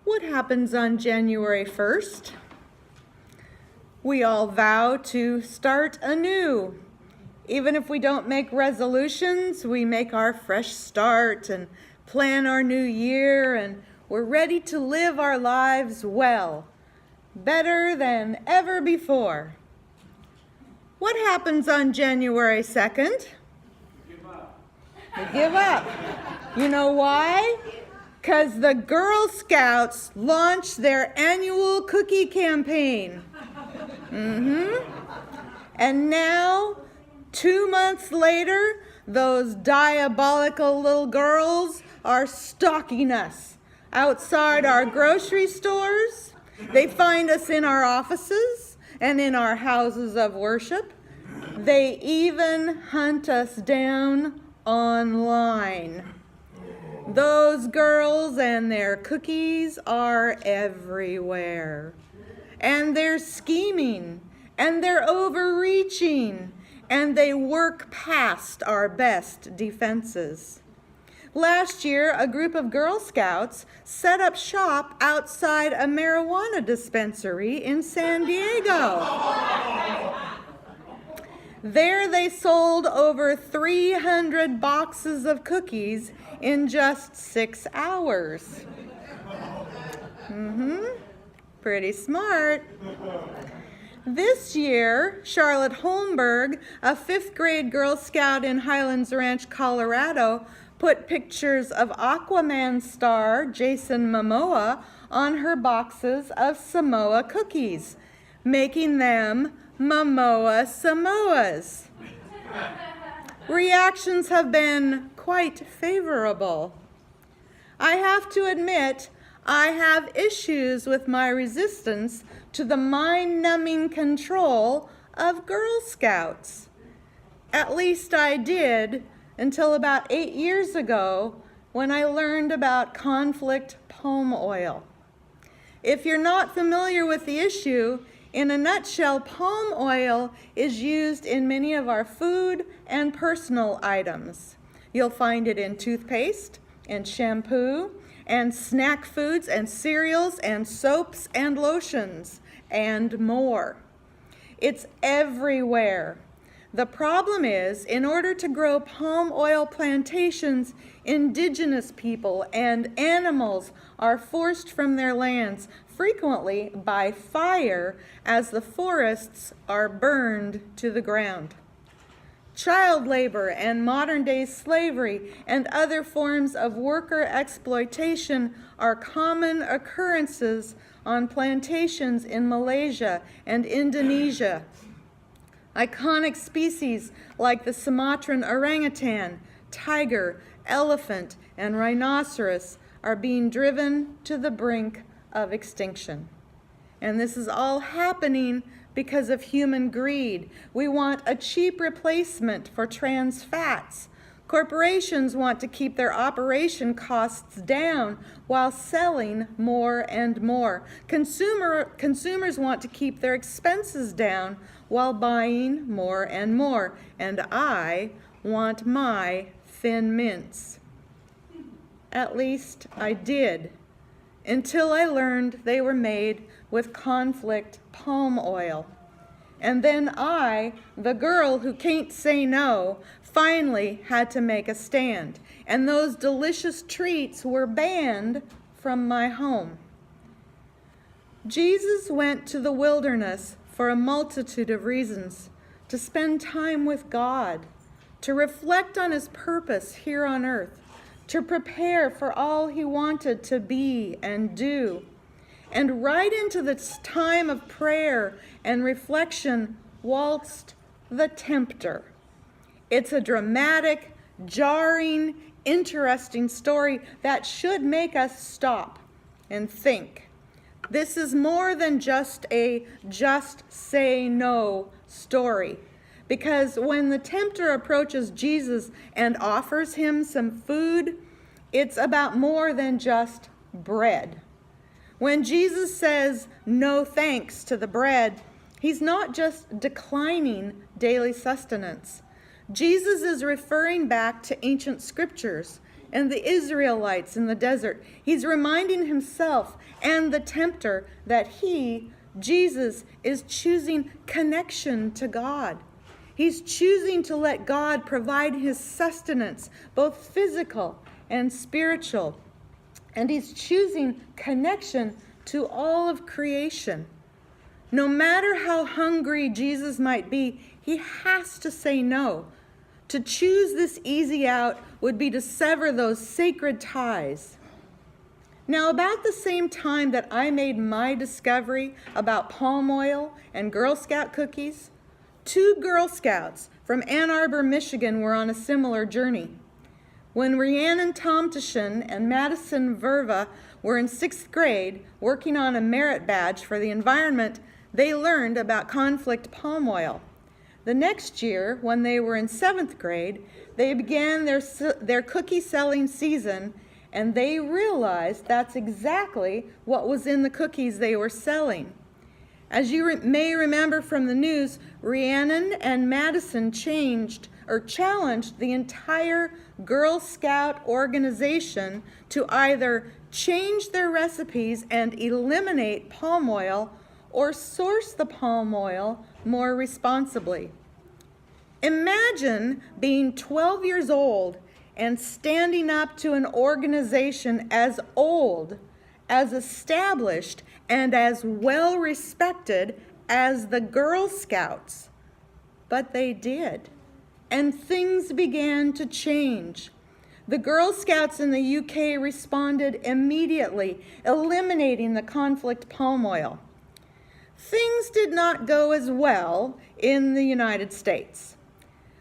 What happens on January 1st? We all vow to start anew. Even if we don't make resolutions, we make our fresh start and plan our new year, and we're ready to live our lives well, better than ever before. What happens on January 2nd? We give up. You know why? Because the Girl Scouts launched their annual cookie campaign. And now, 2 months later, those diabolical little girls are stalking us outside our grocery stores. They find us in our offices and in our houses of worship. They even hunt us down online. Those girls and their cookies are everywhere. And they're scheming, and they're overreaching, and they work past our best defenses. Last year, a group of Girl Scouts set up shop outside a marijuana dispensary in San Diego. There they sold over 300 boxes of cookies in just 6 hours. Pretty smart. This year, Charlotte Holmberg, a 5th grade Girl Scout in Highlands Ranch, Colorado, put pictures of Aquaman star Jason Momoa on her boxes of Samoa cookies, making them Momoa Samoas. Reactions have been quite favorable. I have to admit, I have issues with my resistance to the mind-numbing control of Girl Scouts. At least I did until about 8 years ago when I learned about conflict palm oil. If you're not familiar with the issue, in a nutshell, palm oil is used in many of our food and personal items. You'll find it in toothpaste and shampoo and snack foods and cereals and soaps and lotions and more. It's everywhere. The problem is, in order to grow palm oil plantations, indigenous people and animals are forced from their lands, frequently by fire, as the forests are burned to the ground. Child labor and modern-day slavery and other forms of worker exploitation are common occurrences on plantations in Malaysia and Indonesia. Iconic species like the Sumatran orangutan, tiger, elephant, and rhinoceros are being driven to the brink of extinction. And this is all happening because of human greed. We want a cheap replacement for trans fats. Corporations want to keep their operation costs down while selling more and more. Consumers want to keep their expenses down while buying more and more. And I want my Thin Mints. At least I did, until I learned they were made with conflict palm oil. And then I, the girl who can't say no, finally had to make a stand. And those delicious treats were banned from my home. Jesus went to the wilderness for a multitude of reasons: to spend time with God, to reflect on his purpose here on earth, to prepare for all he wanted to be and do. And right into this time of prayer and reflection waltzed the tempter. It's a dramatic, jarring, interesting story that should make us stop and think. This is more than just a just say no story. Because when the tempter approaches Jesus and offers him some food, it's about more than just bread. When Jesus says no thanks to the bread, he's not just declining daily sustenance. Jesus is referring back to ancient scriptures and the Israelites in the desert. He's reminding himself and the tempter that he, Jesus, is choosing connection to God. He's choosing to let God provide his sustenance, both physical and spiritual. And he's choosing connection to all of creation. No matter how hungry Jesus might be, he has to say no. To choose this easy out would be to sever those sacred ties. Now, about the same time that I made my discovery about palm oil and Girl Scout cookies, 2 Girl Scouts from Ann Arbor, Michigan were on a similar journey. When Rhiannon Tomtashin and Madison Verva were in 6th grade working on a merit badge for the environment, they learned about conflict palm oil. The next year, when they were in 7th grade, they began their cookie selling season, and they realized that's exactly what was in the cookies they were selling. As you may remember from the news, Rhiannon and Madison challenged the entire Girl Scout organization to either change their recipes and eliminate palm oil or source the palm oil more responsibly. Imagine being 12 years old and standing up to an organization as old, as established, and as well respected as the Girl Scouts. But they did, and things began to change. The Girl Scouts in the UK responded immediately, eliminating the conflict palm oil. Things did not go as well in the United States.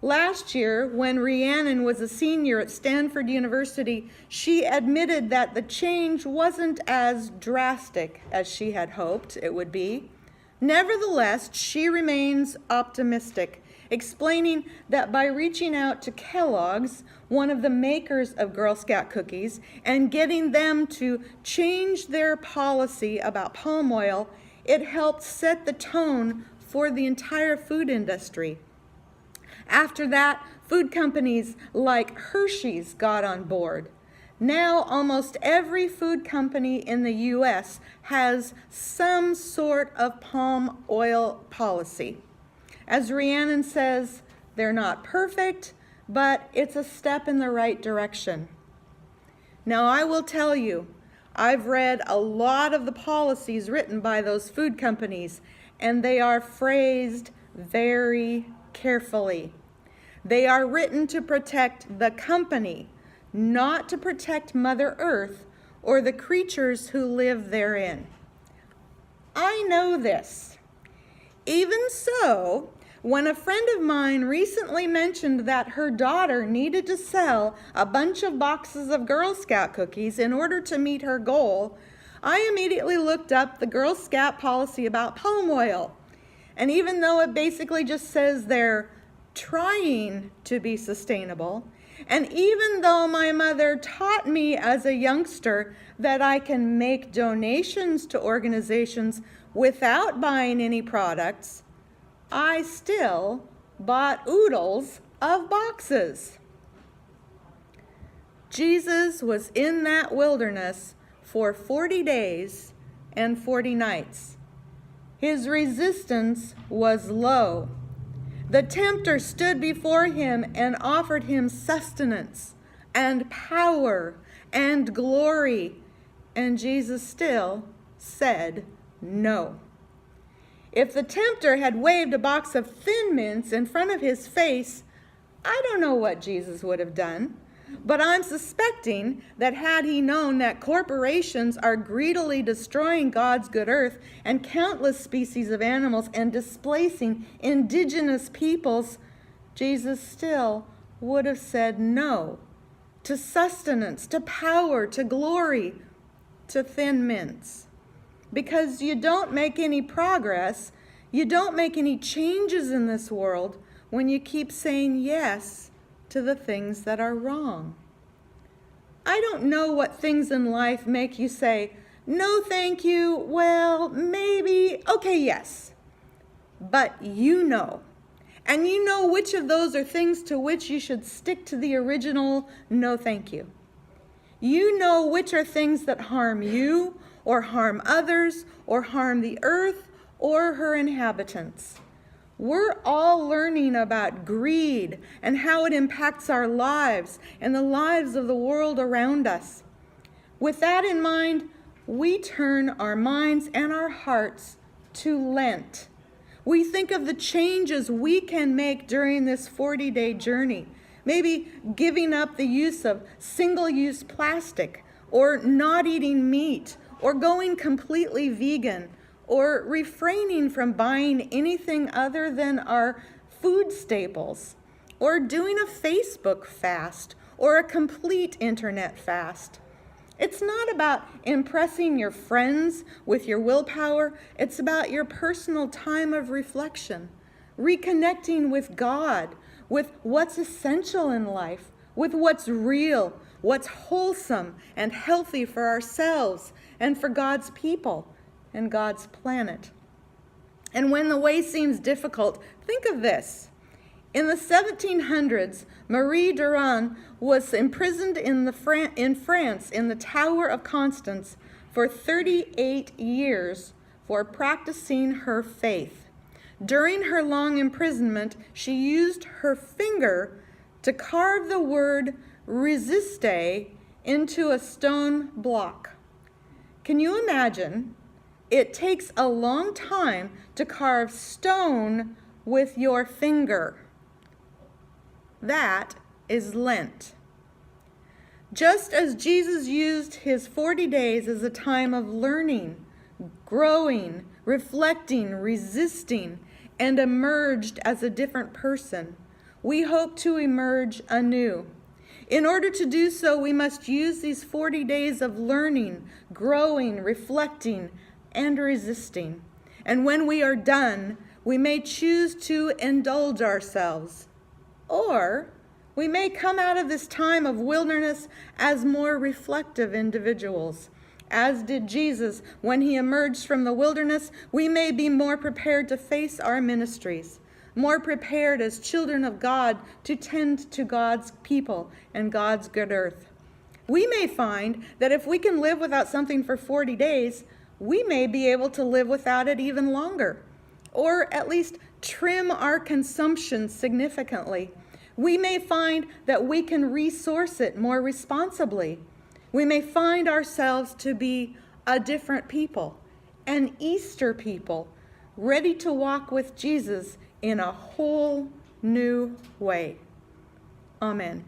Last year, when Rhiannon was a senior at Stanford University, she admitted that the change wasn't as drastic as she had hoped it would be. Nevertheless, she remains optimistic, explaining that by reaching out to Kellogg's, one of the makers of Girl Scout cookies, and getting them to change their policy about palm oil, it helped set the tone for the entire food industry. After that, food companies like Hershey's got on board. Now, almost every food company in the U.S. has some sort of palm oil policy. As Rhiannon says, they're not perfect, but it's a step in the right direction. Now, I will tell you, I've read a lot of the policies written by those food companies, and they are phrased very carefully. They are written to protect the company, not to protect Mother Earth or the creatures who live therein. I know this. Even so, when a friend of mine recently mentioned that her daughter needed to sell a bunch of boxes of Girl Scout cookies in order to meet her goal, I immediately looked up the Girl Scout policy about palm oil. And even though it basically just says they're trying to be sustainable, and even though my mother taught me as a youngster that I can make donations to organizations without buying any products, I still bought oodles of boxes. Jesus was in that wilderness for 40 days and 40 nights. His resistance was low. The tempter stood before him and offered him sustenance and power and glory, and Jesus still said no. If the tempter had waved a box of Thin Mints in front of his face, I don't know what Jesus would have done, but I'm suspecting that had he known that corporations are greedily destroying God's good earth and countless species of animals and displacing indigenous peoples, Jesus still would have said no to sustenance, to power, to glory, to Thin Mints. Because you don't make any progress, you don't make any changes in this world when you keep saying yes to the things that are wrong. I don't know what things in life make you say, no thank you, well, maybe, okay, yes. But you know. And you know which of those are things to which you should stick to the original no thank you. You know which are things that harm you, or harm others, or harm the earth, or her inhabitants. We're all learning about greed and how it impacts our lives and the lives of the world around us. With that in mind, we turn our minds and our hearts to Lent. We think of the changes we can make during this 40-day journey. Maybe giving up the use of single-use plastic, or not eating meat, or going completely vegan, or refraining from buying anything other than our food staples, or doing a Facebook fast, or a complete internet fast. It's not about impressing your friends with your willpower. It's about your personal time of reflection, reconnecting with God, with what's essential in life, with what's real, what's wholesome and healthy for ourselves and for God's people and God's planet. And when the way seems difficult, think of this. In the 1700s, Marie Durand was imprisoned in France in the Tower of Constance for 38 years for practicing her faith. During her long imprisonment, she used her finger to carve the word resiste into a stone block. Can you imagine? It takes a long time to carve stone with your finger. That is Lent. Just as Jesus used his 40 days as a time of learning, growing, reflecting, resisting, and emerged as a different person, we hope to emerge anew. In order to do so, we must use these 40 days of learning, growing, reflecting, and resisting. And when we are done, we may choose to indulge ourselves. Or we may come out of this time of wilderness as more reflective individuals. As did Jesus when he emerged from the wilderness, we may be more prepared to face our ministries, more prepared as children of God to tend to God's people and God's good earth. We may find that if we can live without something for 40 days, we may be able to live without it even longer, or at least trim our consumption significantly. We may find that we can resource it more responsibly. We may find ourselves to be a different people, an Easter people, ready to walk with Jesus in a whole new way. Amen.